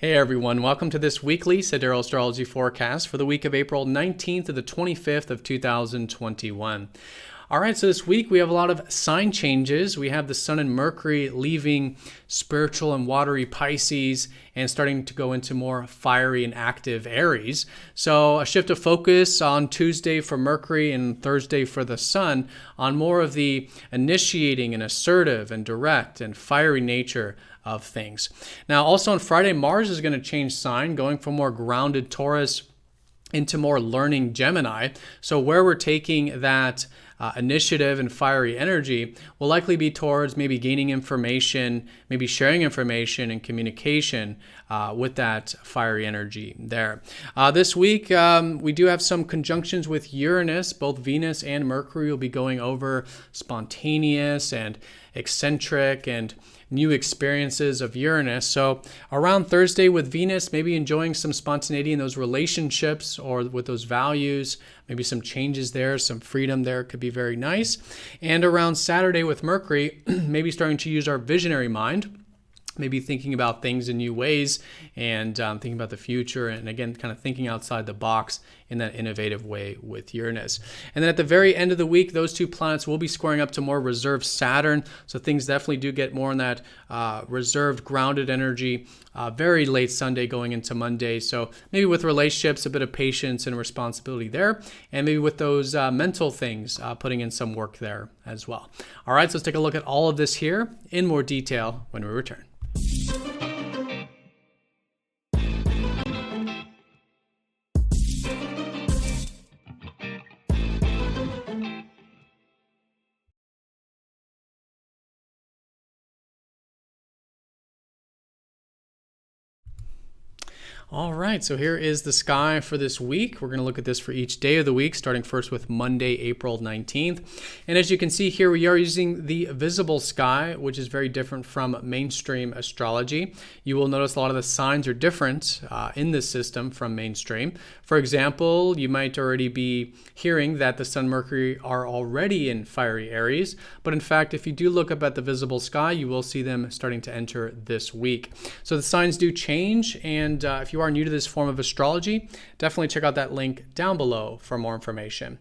Hey everyone, welcome to this weekly Sidereal Astrology forecast for the week of April 19th to the 25th of 2021. All right, so this week we have a lot of sign changes. We have the Sun and Mercury leaving spiritual and watery Pisces and starting to go into more fiery and active Aries. So a shift of focus on Tuesday for Mercury and Thursday for the Sun on more of the initiating and assertive and direct and fiery nature of things. Now, also on Friday, Mars is going to change sign, going from more grounded Taurus into more learning Gemini. So where we're taking that initiative and fiery energy will likely be towards maybe gaining information, maybe sharing information and communication with that fiery energy there. This week, we do have some conjunctions with Uranus. Both Venus and Mercury will be going over spontaneous and eccentric and new experiences of Uranus. So around Thursday with Venus, maybe enjoying some spontaneity in those relationships or with those values, maybe some changes there, some freedom there could be very nice. And around Saturday with Mercury, maybe starting to use our visionary mind, maybe thinking about things in new ways and thinking about the future and again, kind of thinking outside the box in that innovative way with Uranus. And then at the very end of the week, those two planets will be squaring up to more reserved Saturn. So things definitely do get more in that reserved, grounded energy, very late Sunday going into Monday. So maybe with relationships, a bit of patience and responsibility there. And maybe with those mental things, putting in some work there as well. All right, so let's take a look at all of this here in more detail when we return. All right, so here is the sky for this week. We're going to look at this for each day of the week, starting first with Monday, April 19th. And as you can see here, we are using the visible sky, which is very different from mainstream astrology. You will notice a lot of the signs are different in this system from mainstream. For example, you might already be hearing that the Sun and Mercury are already in fiery Aries. But in fact, if you do look up at the visible sky, you will see them starting to enter this week. So the signs do change, and if you are new to this form of astrology, definitely check out that link down below for more information.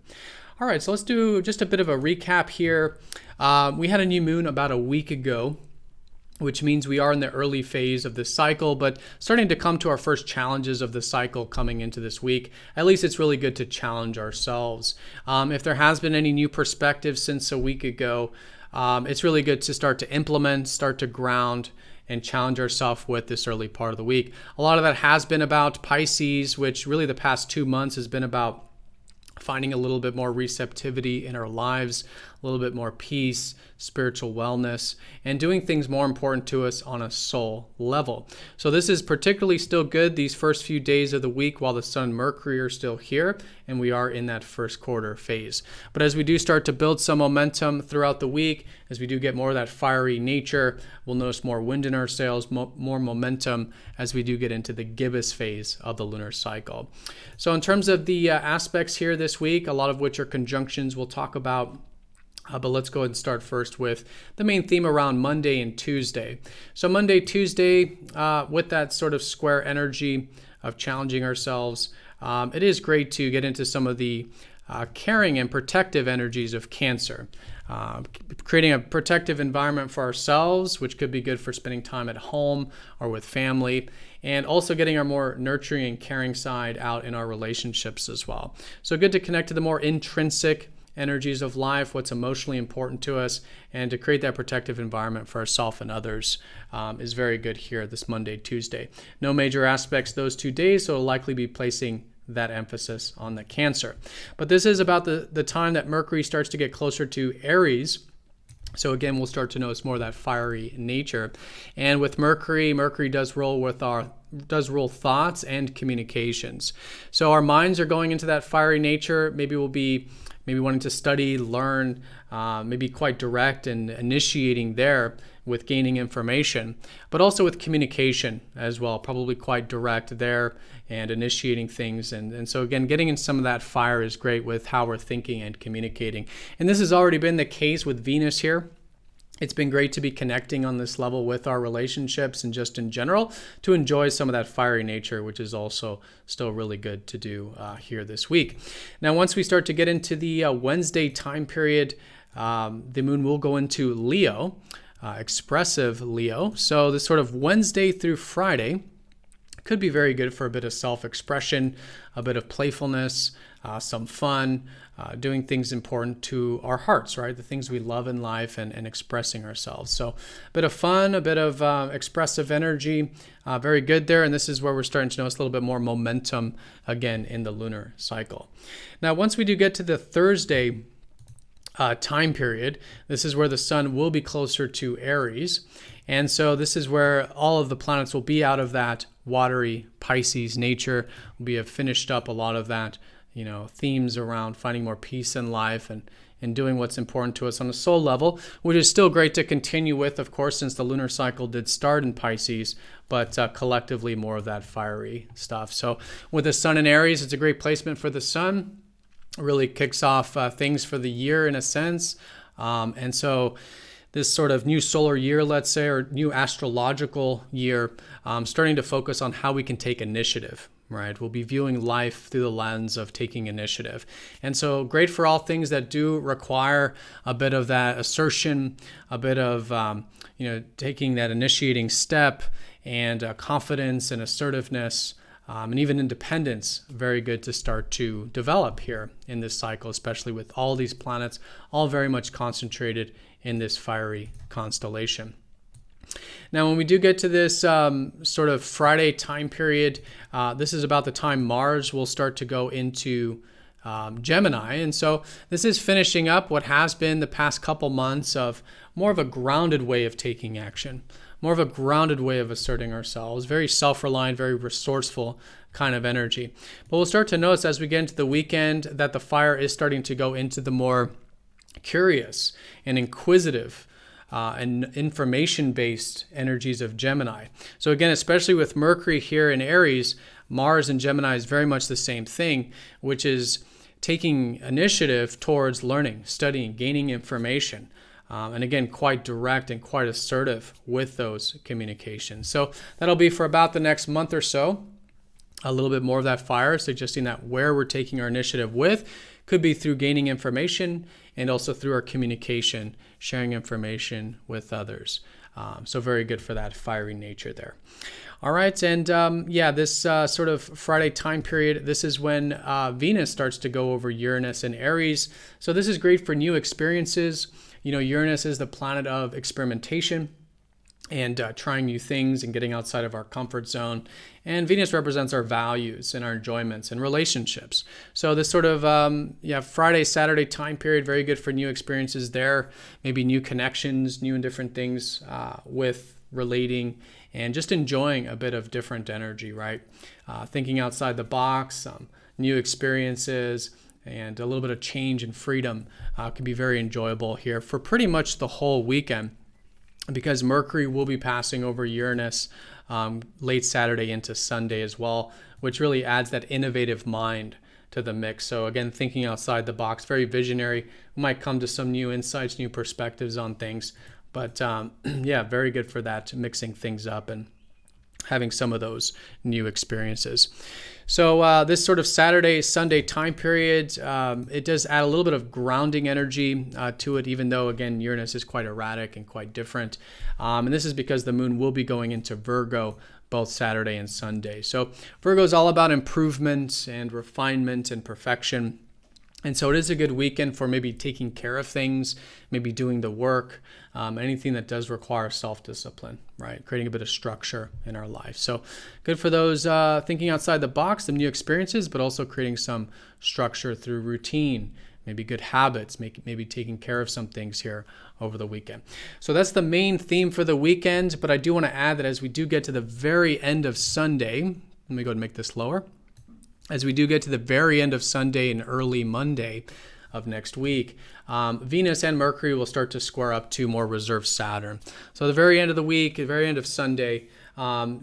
All right, so let's do just a bit of a recap here. We had a new moon about a week ago, which means we are in the early phase of this cycle, but starting to come to our first challenges of the cycle coming into this week. At least it's really good to challenge ourselves. If there has been any new perspective since a week ago, it's really good to start to implement, start to ground, and challenge ourselves with this early part of the week. A lot of that has been about Pisces, which really the past 2 months has been about finding a little bit more receptivity in our lives, a little bit more peace, spiritual wellness, and doing things more important to us on a soul level. So this is particularly still good these first few days of the week while the Sun and Mercury are still here and we are in that first quarter phase. But as we do start to build some momentum throughout the week, as we do get more of that fiery nature, we'll notice more wind in our sails, more momentum as we do get into the gibbous phase of the lunar cycle. So in terms of the aspects here this week, a lot of which are conjunctions we'll talk about. But let's go ahead and start first with the main theme around Monday and Tuesday. So Monday, Tuesday, with that sort of square energy of challenging ourselves, it is great to get into some of the caring and protective energies of Cancer. Creating a protective environment for ourselves, which could be good for spending time at home or with family, and also getting our more nurturing and caring side out in our relationships as well. So good to connect to the more intrinsic energies of life, what's emotionally important to us, and to create that protective environment for ourselves and others is very good here this Monday, Tuesday. No major aspects those 2 days, so it'll likely be placing that emphasis on the Cancer. But this is about the time that Mercury starts to get closer to Aries. So again, we'll start to notice more of that fiery nature. And with Mercury does rule thoughts and communications. So our minds are going into that fiery nature. Maybe we'll be wanting to study, learn, maybe quite direct and initiating there with gaining information, but also with communication as well, probably quite direct there and initiating things. And so again, getting in some of that fire is great with how we're thinking and communicating. And this has already been the case with Venus here. It's been great to be connecting on this level with our relationships and just in general to enjoy some of that fiery nature, which is also still really good to do here this week. Now, once we start to get into the Wednesday time period, the moon will go into Leo, expressive Leo. So this sort of Wednesday through Friday could be very good for a bit of self-expression, a bit of playfulness, some fun, doing things important to our hearts, right? The things we love in life and expressing ourselves. So a bit of fun, a bit of expressive energy, very good there. And this is where we're starting to notice a little bit more momentum again in the lunar cycle. Now, once we do get to the Thursday time period, this is where the sun will be closer to Aries. And so this is where all of the planets will be out of that watery Pisces nature. We have finished up a lot of that, themes around finding more peace in life and doing what's important to us on a soul level, which is still great to continue with, of course, since the lunar cycle did start in Pisces, but collectively more of that fiery stuff. So with the sun in Aries, it's a great placement for the sun. It really kicks off things for the year in a sense. And so this sort of new solar year, let's say, or new astrological year, starting to focus on how we can take initiative, right? We'll be viewing life through the lens of taking initiative. And so great for all things that do require a bit of that assertion, a bit of, taking that initiating step and confidence and assertiveness. And even independence, very good to start to develop here in this cycle, especially with all these planets, all very much concentrated in this fiery constellation. Now, when we do get to this sort of Friday time period, this is about the time Mars will start to go into Gemini. And so this is finishing up what has been the past couple months of more of a grounded way of taking action, more of a grounded way of asserting ourselves, very self-reliant, very resourceful kind of energy. But we'll start to notice as we get into the weekend that the fire is starting to go into the more curious and inquisitive and information-based energies of Gemini. So again, especially with Mercury here in Aries, Mars and Gemini is very much the same thing, which is taking initiative towards learning, studying, gaining information. And again, quite direct and quite assertive with those communications. So that'll be for about the next month or so. A little bit more of that fire, suggesting that where we're taking our initiative with could be through gaining information and also through our communication, sharing information with others. So very good for that fiery nature there. All right, and this sort of Friday time period, this is when Venus starts to go over Uranus and Aries. So this is great for new experiences. Uranus is the planet of experimentation and trying new things and getting outside of our comfort zone. And Venus represents our values and our enjoyments and relationships. So this sort of Friday, Saturday time period, very good for new experiences there, maybe new connections, new and different things with relating and just enjoying a bit of different energy, right? Thinking outside the box, new experiences, and a little bit of change and freedom can be very enjoyable here for pretty much the whole weekend, because Mercury will be passing over Uranus late Saturday into Sunday as well, which really adds that innovative mind to the mix. So again, thinking outside the box, very visionary. We might come to some new insights, new perspectives on things, but very good for that, mixing things up and having some of those new experiences. So this sort of Saturday, Sunday time period, it does add a little bit of grounding energy to it, even though, again, Uranus is quite erratic and quite different. And this is because the moon will be going into Virgo both Saturday and Sunday. So Virgo is all about improvement and refinement and perfection. And so it is a good weekend for maybe taking care of things, maybe doing the work, anything that does require self-discipline, right? Creating a bit of structure in our life. So good for those thinking outside the box, some new experiences, but also creating some structure through routine, maybe good habits, maybe taking care of some things here over the weekend. So that's the main theme for the weekend. But I do want to add that as we do get to the very end of Sunday, let me go ahead and make this lower. As we do get to the very end of Sunday and early Monday of next week, Venus and Mercury will start to square up to more reserved Saturn. So the very end of the week, the very end of Sunday,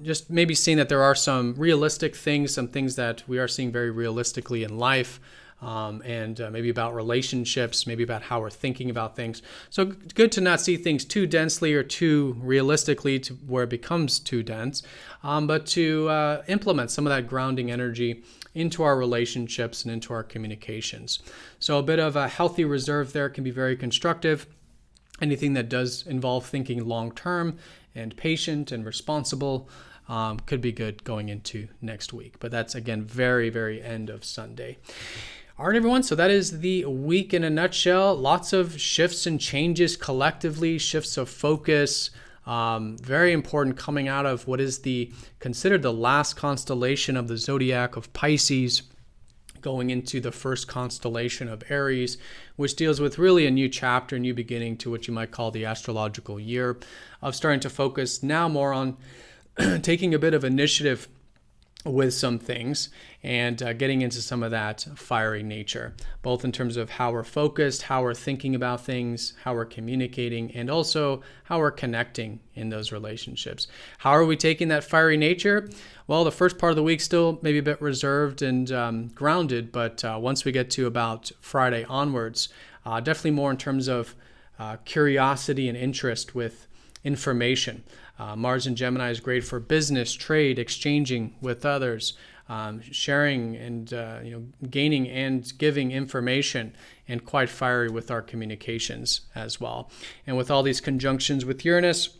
just maybe seeing that there are some realistic things, some things that we are seeing very realistically in life, and maybe about relationships, maybe about how we're thinking about things. So good to not see things too densely or too realistically to where it becomes too dense, but to implement some of that grounding energy into our relationships and into our communications. So a bit of a healthy reserve there can be very constructive. Anything that does involve thinking long-term and patient and responsible could be good going into next week. But that's, again, very, very end of Sunday. All right, everyone. So that is the week in a nutshell. Lots of shifts and changes collectively, shifts of focus. Very important coming out of what is considered the last constellation of the zodiac of Pisces, going into the first constellation of Aries, which deals with really a new chapter, new beginning to what you might call the astrological year, of starting to focus now more on taking a bit of initiative with some things and getting into some of that fiery nature, both in terms of how we're focused, how we're thinking about things, how we're communicating, and also how we're connecting in those relationships. How are we taking that fiery nature? Well, the first part of the week still maybe a bit reserved and grounded, but once we get to about Friday onwards, definitely more in terms of curiosity and interest with information. Mars in Gemini is great for business, trade, exchanging with others, sharing and gaining and giving information, and quite fiery with our communications as well. And with all these conjunctions with Uranus,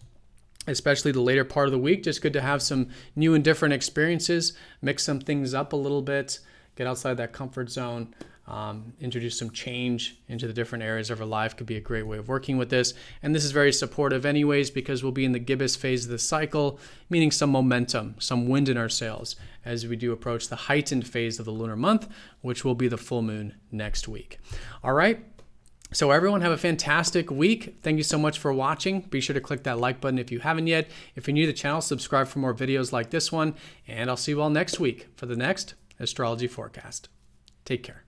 especially the later part of the week, just good to have some new and different experiences, mix some things up a little bit, get outside that comfort zone. Introduce some change into the different areas of our life could be a great way of working with this. And this is very supportive anyways, because we'll be in the gibbous phase of the cycle, meaning some momentum, some wind in our sails as we do approach the heightened phase of the lunar month, which will be the full moon next week. All right. So everyone, have a fantastic week. Thank you so much for watching. Be sure to click that like button if you haven't yet. If you're new to the channel, subscribe for more videos like this one. And I'll see you all next week for the next astrology forecast. Take care.